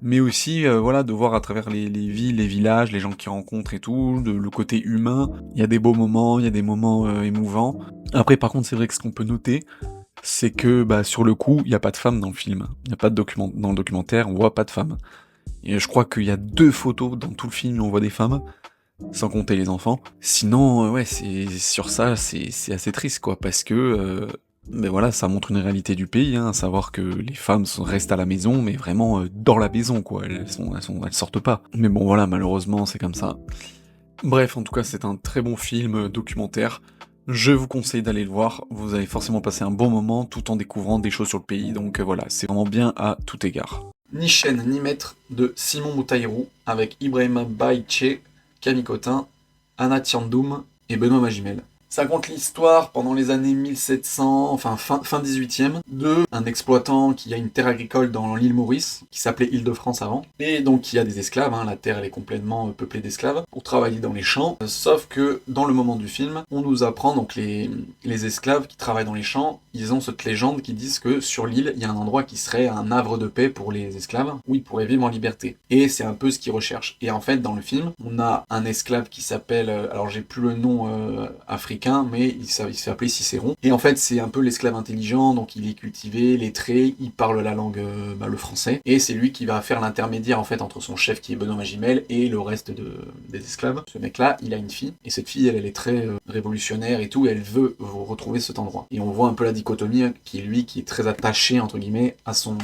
Mais aussi voilà, de voir à travers les villes, les villages, les gens qu'ils rencontrent et tout, le côté humain. Il y a des beaux moments, il y a des moments émouvants. Après par contre c'est vrai que ce qu'on peut noter, c'est que sur le coup, il n'y a pas de femme dans le film. Il n'y a pas de dans le documentaire, on voit pas de femmes. Et je crois qu'il y a 2 photos dans tout le film où on voit des femmes. sans compter les enfants. Sinon, ouais, c'est sur ça, c'est assez triste, quoi, parce que, beh, voilà, ça montre une réalité du pays, hein, à savoir que les femmes restent à la maison, mais vraiment, dans la maison, quoi, elles sortent pas. Mais bon, voilà, malheureusement, c'est comme ça. Bref, en tout cas, c'est un très bon film, documentaire. Je vous conseille d'aller le voir, vous allez forcément passer un bon moment, tout en découvrant des choses sur le pays, donc voilà, c'est vraiment bien à tout égard. Ni chaîne ni maître de Simon Moutaïrou, avec Ibrahima Baïché, Camille Cotin, Anna Thiandoum et Benoît Magimel. Ça raconte l'histoire pendant les années 1700, enfin fin 18e, de un exploitant qui a une terre agricole dans l'île Maurice, qui s'appelait Île-de-France avant, et donc qui a des esclaves, hein, la terre elle est complètement peuplée d'esclaves, pour travailler dans les champs, sauf que dans le moment du film, on nous apprend, donc les esclaves qui travaillent dans les champs, ils ont cette légende qui disent que sur l'île, il y a un endroit qui serait un havre de paix pour les esclaves, où ils pourraient vivre en liberté. Et c'est un peu ce qu'ils recherchent. Et en fait, dans le film, on a un esclave qui s'appelle, alors j'ai plus le nom africain, mais il se fait appeler Cicéron. Et en fait, c'est un peu l'esclave intelligent, donc il est cultivé, lettré, il parle la langue, le français, et c'est lui qui va faire l'intermédiaire en fait entre son chef qui est Benoît Magimel et le reste des esclaves. Ce mec-là, il a une fille, et cette fille, elle est très révolutionnaire et tout, et elle veut retrouver cet endroit. Et on voit un peu la dichotomie qui est très attaché entre guillemets à son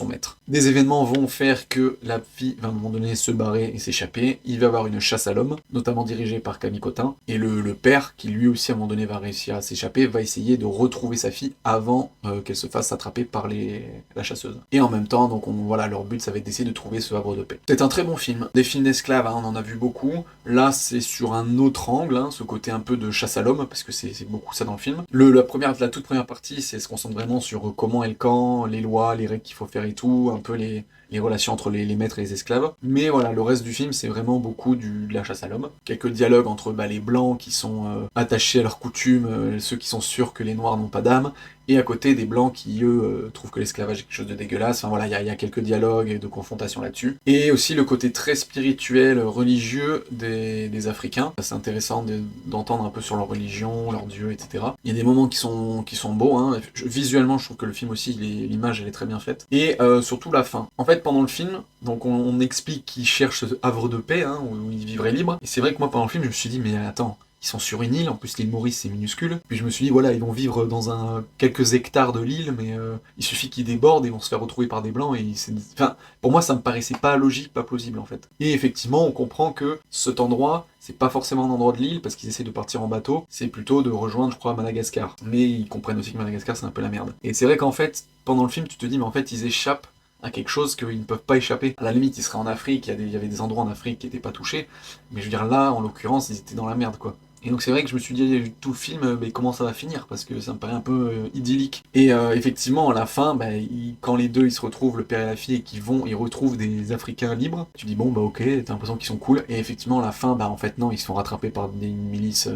maître. Des événements vont faire que la fille va à un moment donné se barrer et s'échapper. Il va y avoir une chasse à l'homme, notamment dirigée par Camille Cotin, et le père qui lui aussi à un moment donné va réussir à s'échapper, va essayer de retrouver sa fille avant qu'elle se fasse attraper par la chasseuse. Et en même temps, donc voilà, leur but ça va être d'essayer de trouver ce havre de paix. C'est un très bon film. Des films d'esclaves, hein, on en a vu beaucoup. Là, c'est sur un autre angle, hein, ce côté un peu de chasse à l'homme, parce que c'est beaucoup ça dans le film. La toute première partie, c'est se concentre vraiment sur comment est le camp, les lois, les règles qu'il faut faire et tout, un peu les relations entre les maîtres et les esclaves. Mais voilà, le reste du film, c'est vraiment beaucoup de la chasse à l'homme. Quelques dialogues entre les blancs qui sont attachés à leurs coutumes, ceux qui sont sûrs que les noirs n'ont pas d'âme, et à côté des blancs qui, eux, trouvent que l'esclavage est quelque chose de dégueulasse. Enfin voilà, il y a quelques dialogues et de confrontations là-dessus. Et aussi le côté très spirituel, religieux des Africains. C'est intéressant d'entendre un peu sur leur religion, leurs dieux, etc. Il y a des moments qui sont beaux, hein. Visuellement, je trouve que le film aussi, l'image, elle est très bien faite. Et surtout la fin. En fait, pendant le film, donc on explique qu'ils cherchent ce havre de paix, hein, où ils vivraient libres. Et c'est vrai que moi, pendant le film, je me suis dit, mais attends, ils sont sur une île, en plus l'île Maurice c'est minuscule. Puis je me suis dit, voilà, ils vont vivre dans quelques hectares de l'île, mais il suffit qu'ils débordent et vont se faire retrouver par des blancs. Enfin, pour moi, ça me paraissait pas logique, pas plausible en fait. Et effectivement, on comprend que cet endroit, c'est pas forcément un endroit de l'île parce qu'ils essaient de partir en bateau, c'est plutôt de rejoindre, je crois, Madagascar. Mais ils comprennent aussi que Madagascar c'est un peu la merde. Et c'est vrai qu'en fait, pendant le film, tu te dis, mais en fait, ils échappent à quelque chose qu'ils ne peuvent pas échapper. À la limite, ils seraient en Afrique, il y avait des endroits en Afrique qui n'étaient pas touchés, mais je veux dire là, en l'occurrence, ils étaient dans la merde, quoi. Et donc c'est vrai que je me suis dit, tout le film, comment ça va finir, parce que ça me paraît un peu idyllique. Et effectivement, à la fin, quand les deux ils se retrouvent, le père et la fille, et ils retrouvent des Africains libres, tu dis bon ok, t'as l'impression qu'ils sont cool, et effectivement à la fin, en fait non, ils se font rattraper par des milices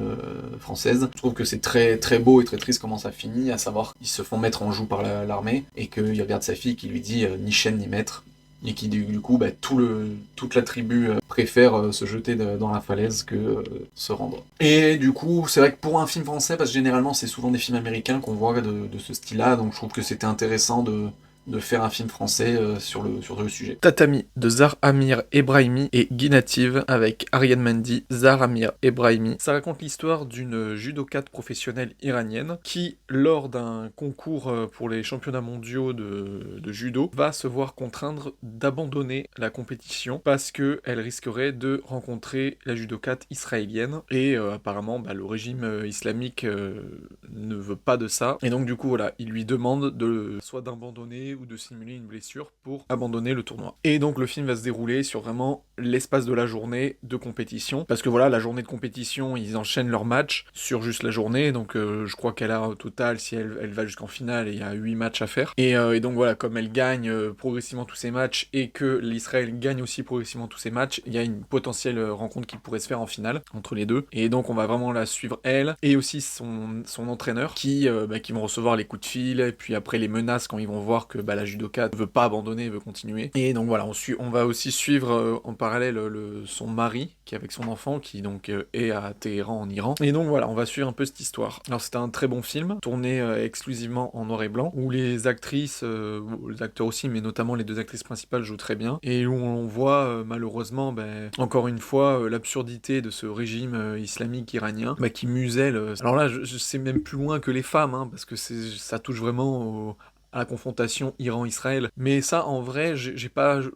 françaises. Je trouve que c'est très très beau et très triste comment ça finit, à savoir qu'ils se font mettre en joue par l'armée, et qu'il regarde sa fille qui lui dit ni chaîne ni maître, et qui du coup, toute la tribu préfère se jeter dans la falaise que se rendre. Et du coup, c'est vrai que pour un film français, parce que généralement c'est souvent des films américains qu'on voit de ce style-là, donc je trouve que c'était intéressant de faire un film français sur le sujet. Tatami de Zahar Amir Ebrahimi et Guy Native avec Ariane Mandy, Zahar Amir Ebrahimi. Ça raconte l'histoire d'une judokate professionnelle iranienne qui, lors d'un concours pour les championnats mondiaux de judo, va se voir contraindre d'abandonner la compétition parce qu'elle risquerait de rencontrer la judokate israélienne et apparemment le régime islamique ne veut pas de ça. Et donc du coup voilà, il lui demande soit d'abandonner ou de simuler une blessure pour abandonner le tournoi. Et donc le film va se dérouler sur vraiment l'espace de la journée de compétition, parce que voilà, la journée de compétition, ils enchaînent leurs matchs sur juste la journée, donc je crois qu'elle a au total, si elle va jusqu'en finale, il y a 8 matchs à faire. Et donc voilà, comme elle gagne progressivement tous ses matchs, et que l'Israël gagne aussi progressivement tous ses matchs, il y a une potentielle rencontre qui pourrait se faire en finale, entre les deux. Et donc on va vraiment la suivre elle, et aussi son entraîneur, qui vont recevoir les coups de fil, et puis après les menaces quand ils vont voir que la judoka ne veut pas abandonner, veut continuer. Et donc voilà, on va aussi suivre en parallèle parallèle son mari, qui est avec son enfant, qui donc est à Téhéran en Iran. Et donc voilà, on va suivre un peu cette histoire. Alors c'était un très bon film, tourné exclusivement en noir et blanc, où les actrices, les acteurs aussi, mais notamment les deux actrices principales jouent très bien, et où on voit malheureusement, encore une fois, l'absurdité de ce régime islamique iranien, qui muselle. Alors là, je sais même plus loin que les femmes, hein, parce que ça touche vraiment à la confrontation Iran-Israël. Mais ça, en vrai,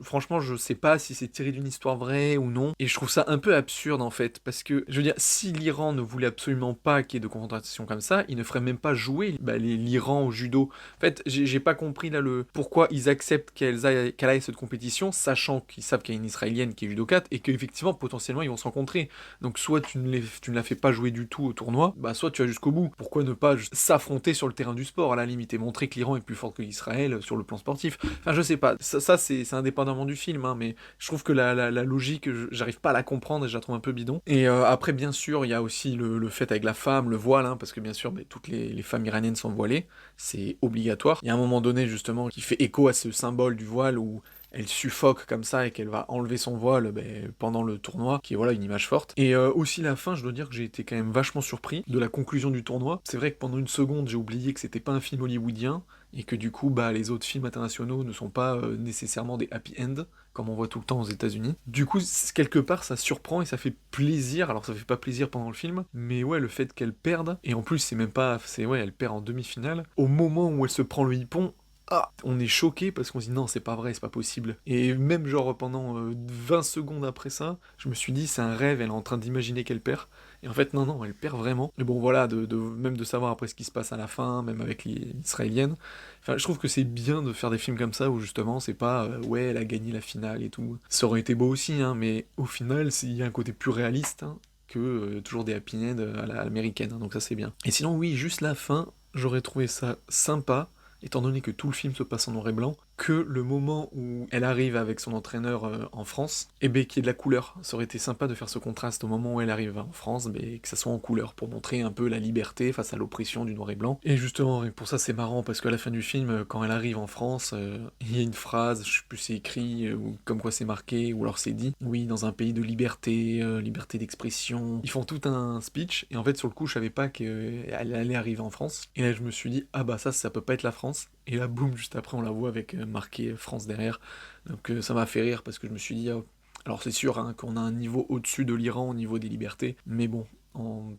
franchement, je sais pas si c'est tiré d'une histoire vraie ou non. Et je trouve ça un peu absurde, en fait. Parce que, je veux dire, si l'Iran ne voulait absolument pas qu'il y ait de confrontation comme ça, il ne ferait même pas jouer l'Iran au judo. En fait, j'ai pas compris là pourquoi ils acceptent qu'elle aille à cette compétition, sachant qu'ils savent qu'il y a une Israélienne qui est judokate et qu'effectivement, potentiellement, ils vont se rencontrer. Donc, soit tu ne la fais pas jouer du tout au tournoi, soit tu vas jusqu'au bout. Pourquoi ne pas s'affronter sur le terrain du sport, à la limite, et montrer que l'Iran est plus fort que l'Israël sur le plan sportif. Enfin, je sais pas, ça c'est indépendamment du film, hein, mais je trouve que la logique, j'arrive pas à la comprendre et je la trouve un peu bidon. Et après, bien sûr, il y a aussi le fait avec la femme, le voile, hein, parce que bien sûr, toutes les femmes iraniennes sont voilées, c'est obligatoire. Il y a un moment donné, justement, qui fait écho à ce symbole du voile où elle suffoque comme ça et qu'elle va enlever son voile pendant le tournoi, qui est voilà une image forte. Et aussi la fin, je dois dire que j'ai été quand même vachement surpris de la conclusion du tournoi. C'est vrai que pendant une seconde, j'ai oublié que c'était pas un film hollywoodien, et que du coup, les autres films internationaux ne sont pas nécessairement des happy end, comme on voit tout le temps aux États-Unis. Du coup, quelque part, ça surprend et ça fait plaisir. Alors, ça fait pas plaisir pendant le film, mais ouais, le fait qu'elle perde, et en plus, c'est même pas... elle perd en demi-finale, au moment où elle se prend le hippon, on est choqué parce qu'on se dit non, c'est pas vrai, c'est pas possible. Et même genre pendant 20 secondes après ça, je me suis dit c'est un rêve, elle est en train d'imaginer qu'elle perd. Et en fait non, elle perd vraiment. Mais bon voilà, même de savoir après ce qui se passe à la fin, même avec l'israélienne. Enfin, je trouve que c'est bien de faire des films comme ça où justement c'est pas ouais, elle a gagné la finale et tout. Ça aurait été beau aussi, hein, mais au final, il y a un côté plus réaliste, hein, que toujours des happy end à l'américaine, hein, donc ça c'est bien. Et sinon oui, juste la fin, j'aurais trouvé ça sympa, étant donné que tout le film se passe en noir et blanc, que le moment où elle arrive avec son entraîneur en France, qu'il y ait de la couleur. Ça aurait été sympa de faire ce contraste au moment où elle arrive en France, que ça soit en couleur, pour montrer un peu la liberté face à l'oppression du noir et blanc. Et justement, pour ça c'est marrant, parce qu'à la fin du film, quand elle arrive en France, il y a une phrase, je sais plus c'est écrit, ou comme quoi c'est marqué, ou alors c'est dit, oui, dans un pays de liberté, liberté d'expression. Ils font tout un speech, et en fait sur le coup je savais pas qu'elle allait arriver en France. Et là je me suis dit, ça peut pas être la France. Et là, boum, juste après, on la voit avec marqué France derrière. Donc ça m'a fait rire parce que je me suis dit, alors c'est sûr hein, qu'on a un niveau au-dessus de l'Iran au niveau des libertés, mais bon,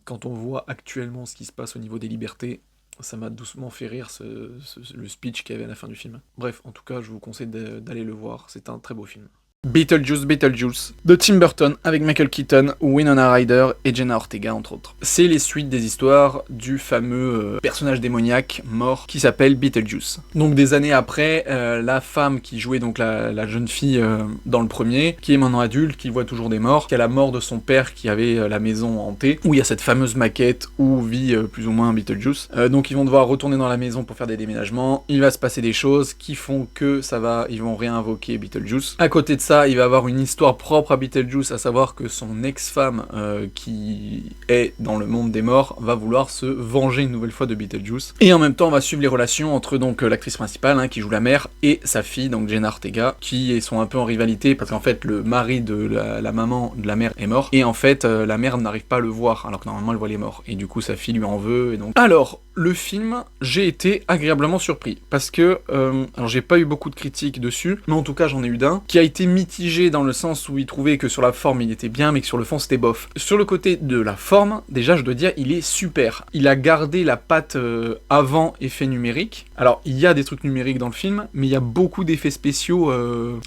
quand on voit actuellement ce qui se passe au niveau des libertés, ça m'a doucement fait rire le speech qu'il y avait à la fin du film. Bref, en tout cas, je vous conseille d'aller le voir, c'est un très beau film. Beetlejuice de Tim Burton avec Michael Keaton, Winona Ryder et Jenna Ortega entre autres. C'est les suites des histoires du fameux personnage démoniaque mort qui s'appelle Beetlejuice. Donc des années après, la femme qui jouait donc la jeune fille dans le premier, qui est maintenant adulte, qui voit toujours des morts, qui a la mort de son père qui avait la maison hantée, où il y a cette fameuse maquette où vit plus ou moins Beetlejuice. Donc ils vont devoir retourner dans la maison pour faire des déménagements, il va se passer des choses qui font que ils vont réinvoquer Beetlejuice. À côté de ça, il va avoir une histoire propre à Beetlejuice, à savoir que son ex-femme, qui est dans le monde des morts, va vouloir se venger une nouvelle fois de Beetlejuice. Et en même temps, on va suivre les relations entre donc l'actrice principale, hein, qui joue la mère, et sa fille, donc Jenna Ortega, qui sont un peu en rivalité, parce qu'en fait, le mari de la maman de la mère est mort, et en fait, la mère n'arrive pas à le voir, alors que normalement, elle voit les morts. Et du coup, sa fille lui en veut, et donc... Alors, le film, j'ai été agréablement surpris, parce que, alors j'ai pas eu beaucoup de critiques dessus, mais en tout cas, j'en ai eu d'un, qui a été mitigé dans le sens où il trouvait que sur la forme il était bien mais que sur le fond c'était bof. Sur le côté de la forme, déjà je dois dire il est super. Il a gardé la patte avant effet numérique. Alors il y a des trucs numériques dans le film, mais il y a beaucoup d'effets spéciaux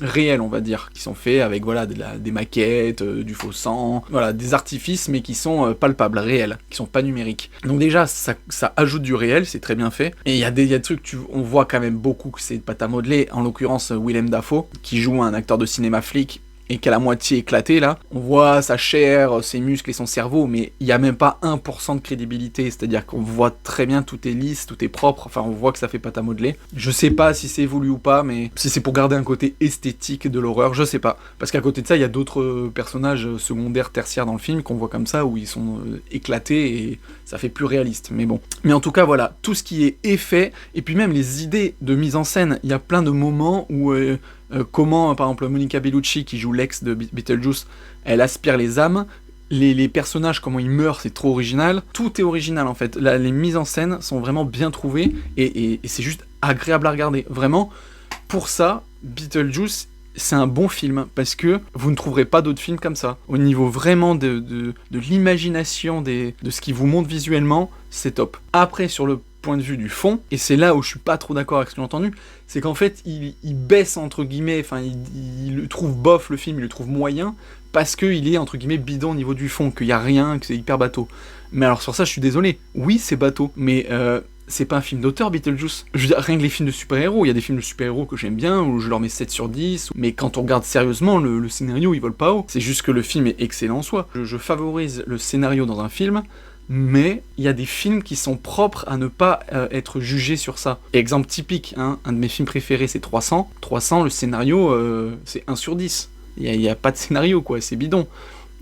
réels on va dire, qui sont faits avec voilà des maquettes, du faux sang, voilà des artifices mais qui sont palpables, réels, qui sont pas numériques. Donc déjà ça ajoute du réel, c'est très bien fait. Et il y a des trucs, on voit quand même beaucoup que c'est de pâte à modeler, en l'occurrence Willem Dafoe, qui joue un acteur de cinéma flic et qui a la moitié éclaté là, on voit sa chair, ses muscles et son cerveau, mais il n'y a même pas 1% de crédibilité, c'est-à-dire qu'on voit très bien, tout est lisse, tout est propre, enfin on voit que ça fait pâte à modeler. Je sais pas si c'est voulu ou pas, mais si c'est pour garder un côté esthétique de l'horreur, je sais pas. Parce qu'à côté de ça, il y a d'autres personnages secondaires, tertiaires dans le film qu'on voit comme ça, où ils sont éclatés et ça fait plus réaliste, mais bon. Mais en tout cas, voilà, tout ce qui est effet, et puis même les idées de mise en scène, il y a plein de moments où comment, par exemple, Monica Bellucci, qui joue l'ex de Beetlejuice, elle aspire les âmes. Les personnages, comment ils meurent, c'est trop original. Tout est original en fait. Les mises en scène sont vraiment bien trouvées et c'est juste agréable à regarder. Vraiment, pour ça, Beetlejuice, c'est un bon film parce que vous ne trouverez pas d'autres films comme ça. Au niveau vraiment de l'imagination, de ce qui vous montre visuellement, c'est top. Après, sur le point de vue du fond, et c'est là où je suis pas trop d'accord avec ce que j'ai entendu, c'est qu'en fait, il baisse entre guillemets, enfin, il le trouve bof le film, il le trouve moyen, parce qu'il est entre guillemets bidon au niveau du fond, qu'il y a rien, que c'est hyper bateau. Mais alors sur ça, je suis désolé. Oui, c'est bateau, mais c'est pas un film d'auteur, Beetlejuice. Je veux dire, rien que les films de super-héros, il y a des films de super-héros que j'aime bien, où je leur mets 7 sur 10, mais quand on regarde sérieusement, le scénario, il vole pas haut. C'est juste que le film est excellent en soi. Je favorise le scénario dans un film, mais il y a des films qui sont propres à ne pas être jugés sur ça. Exemple typique, hein, un de mes films préférés, c'est 300. 300, le scénario, c'est 1 sur 10. Il n'y a pas de scénario, quoi, c'est bidon.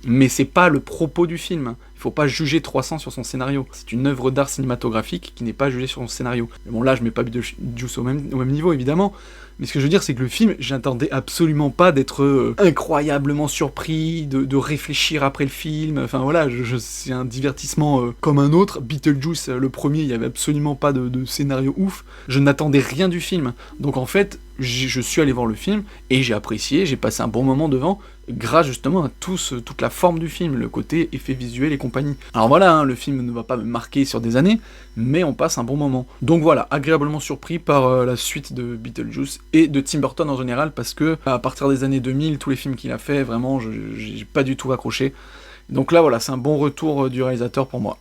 Mais c'est pas le propos du film. Il faut pas juger 300 sur son scénario. C'est une œuvre d'art cinématographique qui n'est pas jugée sur son scénario. Mais bon, là, je mets pas Beetlejuice au même niveau, évidemment. Mais ce que je veux dire, c'est que le film, j'attendais absolument pas d'être incroyablement surpris, de réfléchir après le film. Enfin voilà, c'est un divertissement comme un autre. Beetlejuice, le premier, il y avait absolument pas de scénario ouf. Je n'attendais rien du film. Donc en fait, je suis allé voir le film et j'ai apprécié, j'ai passé un bon moment devant, grâce justement à toute la forme du film, le côté effet visuel et compagnie. Alors voilà, hein, le film ne va pas me marquer sur des années, mais on passe un bon moment. Donc voilà, agréablement surpris par la suite de Beetlejuice et de Tim Burton en général, parce que à partir des années 2000, tous les films qu'il a fait, vraiment, j'ai pas du tout accroché. Donc là voilà, c'est un bon retour du réalisateur pour moi.